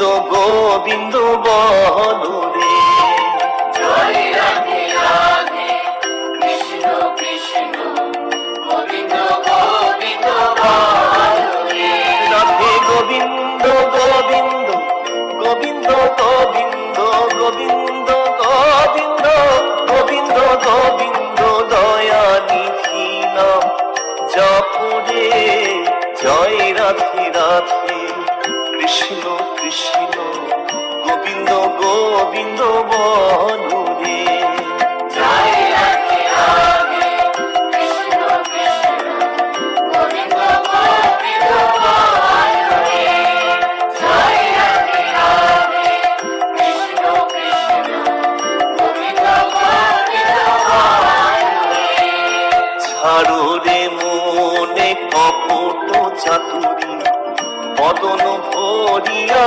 গোবিন্দ বলো রে। জয় রাধে রাধে কৃষ্ণ কৃষ্ণ গোবিন্দ গোবিন্দ বলো রে। রাধে গোবিন্দ গোবিন্দ গোবিন্দ গোবিন্দ গোবিন্দ গোবিন্দ গোবিন্দ গোবিন্দ দয়ানিধি নাম জপরে। জয় রাধে রাধে কৃষ্ণ কৃষ্ণ গোবিন্দ গোবিন্দ বলো রে। জয় রাধে রাধে কৃষ্ণ কৃষ্ণ গোবিন্দ গোবিন্দ বলো রে। জয় রাধে রাধে কৃষ্ণ কৃষ্ণ গোবিন্দ গোবিন্দ বলো রে। ছাড়ো রে মনে কপট চাতুরী, মদন ভরিয়া